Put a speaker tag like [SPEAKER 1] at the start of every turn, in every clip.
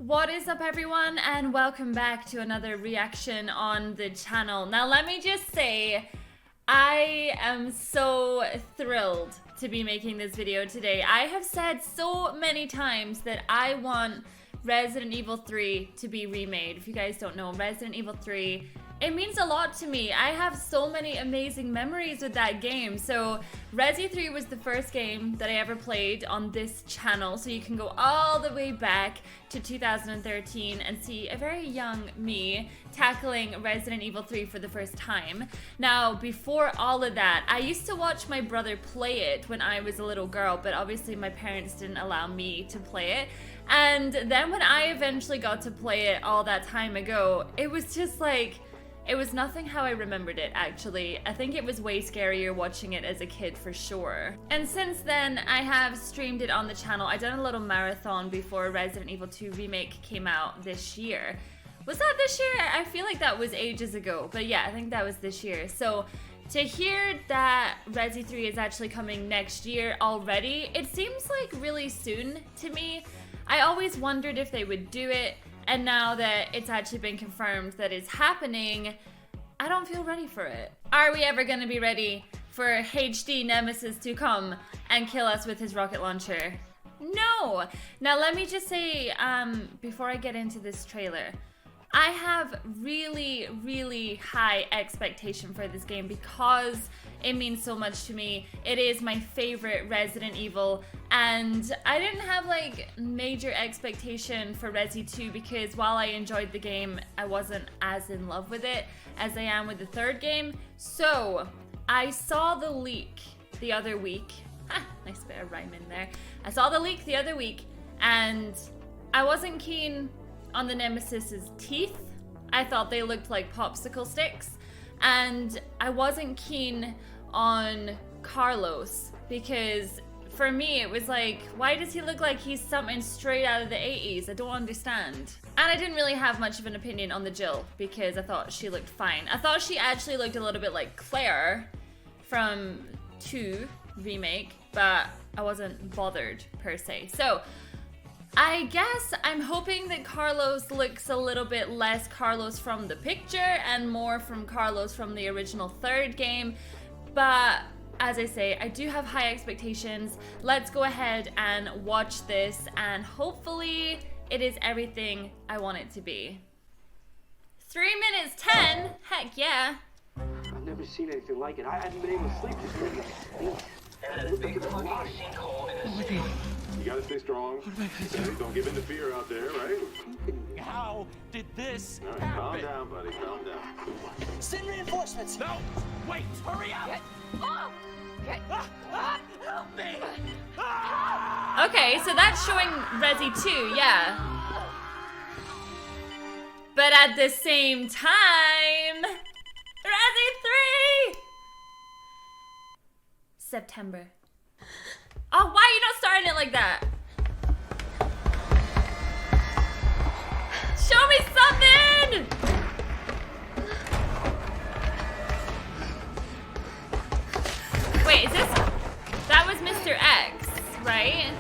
[SPEAKER 1] What is up, everyone, and welcome back to another reaction on the channel. Now let me just say, I am so thrilled to be making this video today. I have said so many times that I want Resident Evil 3 to be remade. If you guys don't know, Resident Evil 3, it means a lot to me. I have so many amazing memories with that game. So Resi 3 was the first game that I ever played on this channel. So you can go all the way back to 2013 and see a very young me tackling Resident Evil 3 for the first time. Now, before all of that, I used to watch my brother play it when I was a little girl, but obviously my parents didn't allow me to play it. And then when I eventually got to play it all that time ago, it was just like, it was nothing how I remembered it, actually. I think it was way scarier watching it as a kid for sure. And since then, I have streamed it on the channel. I done a little marathon before Resident Evil 2 Remake came out this year. Was that this year? I feel like that was ages ago, but yeah, I think that was this year. So to hear that Resi 3 is actually coming next year already, it seems like really soon to me. I always wondered if they would do it. And now that it's actually been confirmed that it's happening, I don't feel ready for it. Are we ever gonna be ready for HD Nemesis to come and kill us with his rocket launcher? No! Now let me just say, before I get into this trailer, I have really high expectation for this game because it means so much to me. It is my favorite Resident Evil, and I didn't have like major expectation for Resi 2 because while I enjoyed the game, I wasn't as in love with it as I am with the third game. So I saw the leak the other week. Nice bit of rhyme in there. I saw the leak the other week and I wasn't keen on the Nemesis's teeth. I thought they looked like popsicle sticks. And I wasn't keen on Carlos because for me it was like, why does he look like he's something straight out of the 80s? I don't understand. And I didn't really have much of an opinion on the Jill because I thought she looked fine. I thought she actually looked a little bit like Claire from 2 Remake, but I wasn't bothered per se. So I guess I'm hoping that Carlos looks a little bit less Carlos from the picture and more from Carlos from the original third game. But as I say, I do have high expectations. Let's go ahead and watch this and hopefully it is everything I want it to be. 3 minutes 10? Heck yeah.
[SPEAKER 2] I've never seen anything like it. I haven't been able to sleep this week.
[SPEAKER 3] You gotta stay strong. Don't give in to fear out there, right?
[SPEAKER 4] How did this
[SPEAKER 3] All right, calm down, buddy. Calm down.
[SPEAKER 2] Send reinforcements.
[SPEAKER 4] No! Wait! Hurry up! Help me!
[SPEAKER 1] Okay, so that's showing Resi 2, yeah. But at the same time, Resi 3! September. Oh, why are you not starting it like that? Show me something! Wait, is this... That was Mr. X, right?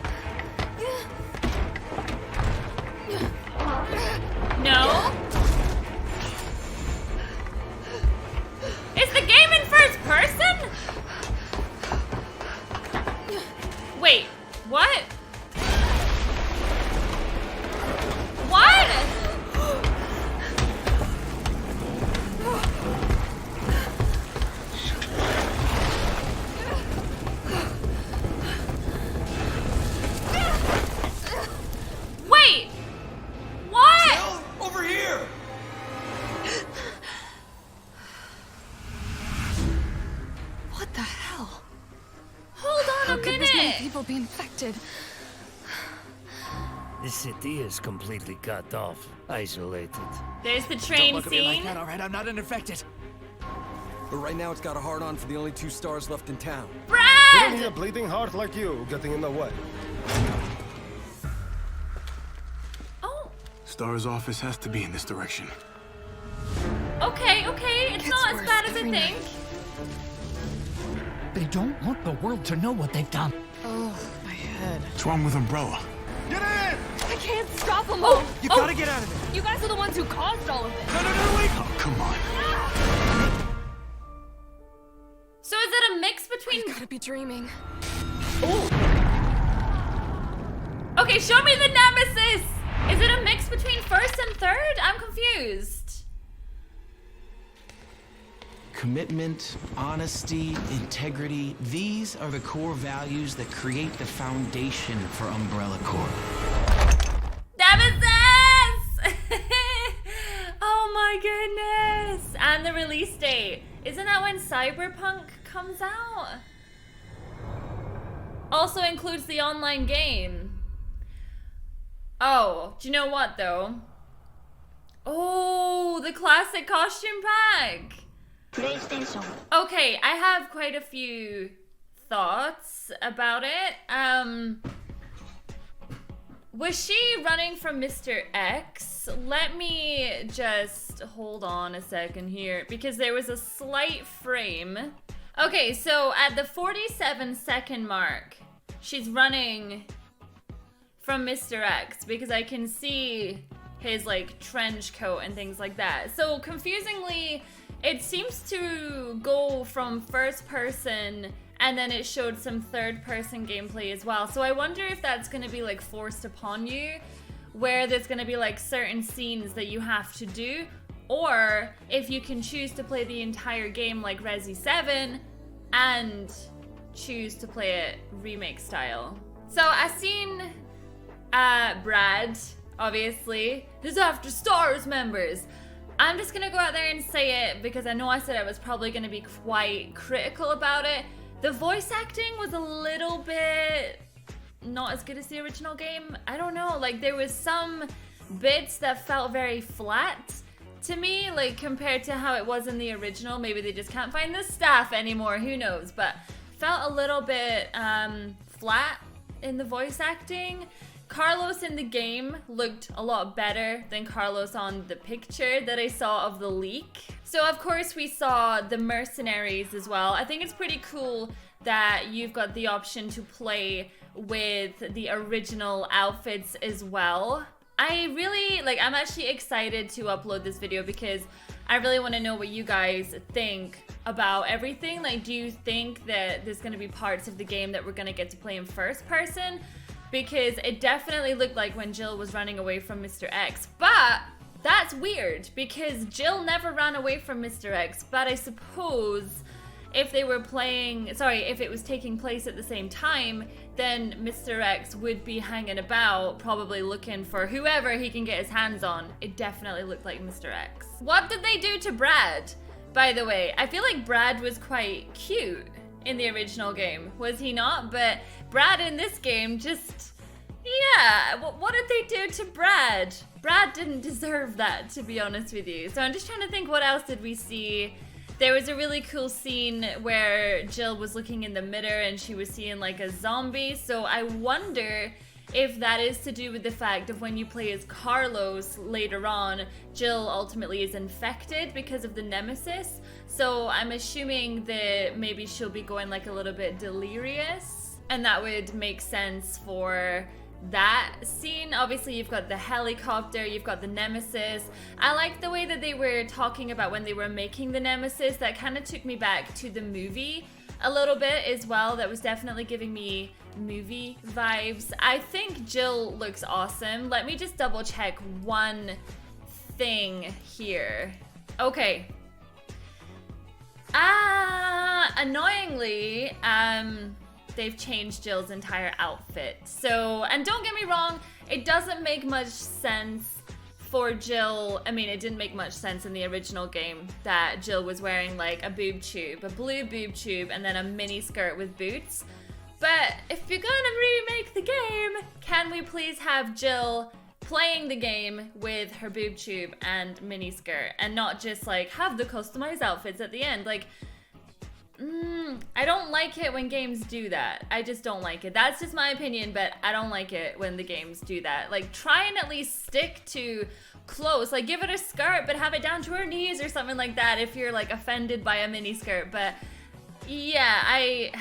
[SPEAKER 1] No? Is the game in first person? Wait, what? What? Wait! What?
[SPEAKER 4] Jill, over here!
[SPEAKER 5] What the hell?
[SPEAKER 1] Hold on
[SPEAKER 5] How
[SPEAKER 1] a
[SPEAKER 5] could this many
[SPEAKER 1] minute.
[SPEAKER 5] people be infected?
[SPEAKER 6] The city is completely cut off, isolated.
[SPEAKER 1] There's the train
[SPEAKER 4] Look at me like
[SPEAKER 1] scene.
[SPEAKER 4] that, all right? I'm not infected.
[SPEAKER 7] But right now it's got a hard on for the only 2 stars left in town.
[SPEAKER 3] We don't need
[SPEAKER 1] Brad!
[SPEAKER 3] a bleeding heart like you getting in the way.
[SPEAKER 1] Oh,
[SPEAKER 8] Star's office has to be in this direction.
[SPEAKER 1] okay. It's
[SPEAKER 5] Gets
[SPEAKER 1] not as
[SPEAKER 5] worse
[SPEAKER 1] bad as I
[SPEAKER 5] every
[SPEAKER 1] think.
[SPEAKER 5] night.
[SPEAKER 9] They don't want the world to know what they've done.
[SPEAKER 5] Oh, my head.
[SPEAKER 8] What's wrong with Umbrella?
[SPEAKER 3] Get in!
[SPEAKER 5] I can't can't stop them all.
[SPEAKER 7] You gotta get out of there.
[SPEAKER 5] You guys are the ones who caused all of this.
[SPEAKER 7] No, wait.
[SPEAKER 8] Oh, come on.
[SPEAKER 1] So is it a mix between...
[SPEAKER 5] Gotta be dreaming.
[SPEAKER 1] Okay, show me the Nemesis! Is it a mix between first and third? I'm confused.
[SPEAKER 9] Commitment, honesty, integrity, these are the core values that create the foundation for Umbrella Corp.
[SPEAKER 1] Nemesis! Oh my goodness! And the release date. Isn't that when Cyberpunk comes out? Also includes the online game. Oh, do you know what though? Oh, the classic costume pack.
[SPEAKER 10] PlayStation.
[SPEAKER 1] Okay, I have quite a few thoughts about it. Was she running from Mr. X? Let me just hold on a second here because there was a slight frame. Okay, so at the 47-second mark, she's running from Mr. X because I can see his like trench coat and things like that. So confusingly, it seems to go from first person and then it showed some third person gameplay as well. So I wonder if that's gonna be like forced upon you, where there's gonna be like certain scenes that you have to do, or if you can choose to play the entire game like Resi 7 and choose to play it remake style. So I seen Brad, obviously. This is after Stars members. I'm just gonna go out there and say it because I know I said I was probably gonna be quite critical about it. The voice acting was a little bit not as good as the original game. I don't know, like there was some bits that felt very flat to me, like compared to how it was in the original. Maybe they just can't find the staff anymore, who knows, but felt a little bit flat in the voice acting. Carlos in the game looked a lot better than Carlos on the picture that I saw of the leak. So of course we saw the mercenaries as well. I think it's pretty cool that you've got the option to play with the original outfits as well. I really, like, I'm actually excited to upload this video because I really want to know what you guys think about everything. Like, do you think that there's going to be parts of the game that we're going to get to play in first person? Because it definitely looked like when Jill was running away from Mr. X. But that's weird because Jill never ran away from Mr. X. But I suppose if they were playing, sorry, if it was taking place at the same time, then Mr. X would be hanging about, probably looking for whoever he can get his hands on. It definitely looked like Mr. X. What did they do to Brad, by the way? I feel like Brad was quite cute in the original game, was he not? But Brad in this game just, yeah, what did they do to Brad? Brad didn't deserve that, to be honest with you. So I'm just trying to think, what else did we see? There was a really cool scene where Jill was looking in the mirror and she was seeing like a zombie. So I wonder if that is to do with the fact of when you play as Carlos later on, Jill ultimately is infected because of the Nemesis. So I'm assuming that maybe she'll be going like a little bit delirious, and that would make sense for that scene. Obviously you've got the helicopter, you've got the Nemesis. I like the way that they were talking about when they were making the Nemesis. That kind of took me back to the movie a little bit as well. That was definitely giving me movie vibes. I think Jill looks awesome. Let me just double check one thing here. Okay. Annoyingly, they've changed Jill's entire outfit. So, and don't get me wrong, it doesn't make much sense for Jill. I mean, it didn't make much sense in the original game that Jill was wearing like a boob tube, a blue boob tube, and then a mini skirt with boots. But if you're gonna remake the game, can we please have Jill playing the game with her boob tube and mini skirt and not just like have the customized outfits at the end? Like, I don't like it when games do that. I just don't like it. That's just my opinion, but I don't like it when the games do that. Like, try and at least stick to clothes. Like, give it a skirt, but have it down to her knees or something like that if you're like offended by a mini skirt. But yeah,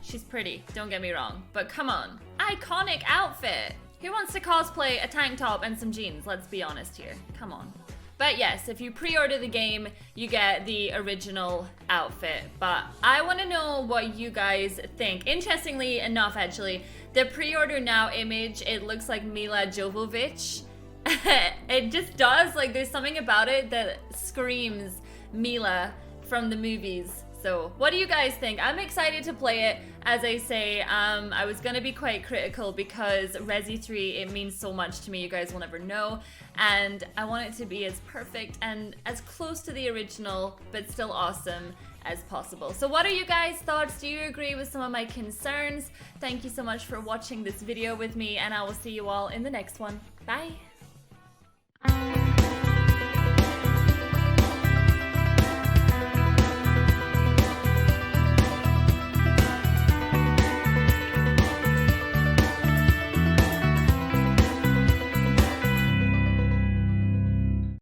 [SPEAKER 1] she's pretty, don't get me wrong, but come on. Iconic outfit. Who wants to cosplay a tank top and some jeans? Let's be honest here. Come on. But yes, if you pre-order the game, you get the original outfit. But I want to know what you guys think. Interestingly enough, actually, the pre-order now image, it looks like Mila Jovovich. It just does. Like, there's something about it that screams Mila from the movies. So what do you guys think? I'm excited to play it. As I say, I was gonna be quite critical because Resi 3, it means so much to me, you guys will never know. And I want it to be as perfect and as close to the original, but still awesome as possible. So what are you guys' thoughts? Do you agree with some of my concerns? Thank you so much for watching this video with me, and I will see you all in the next one. Bye!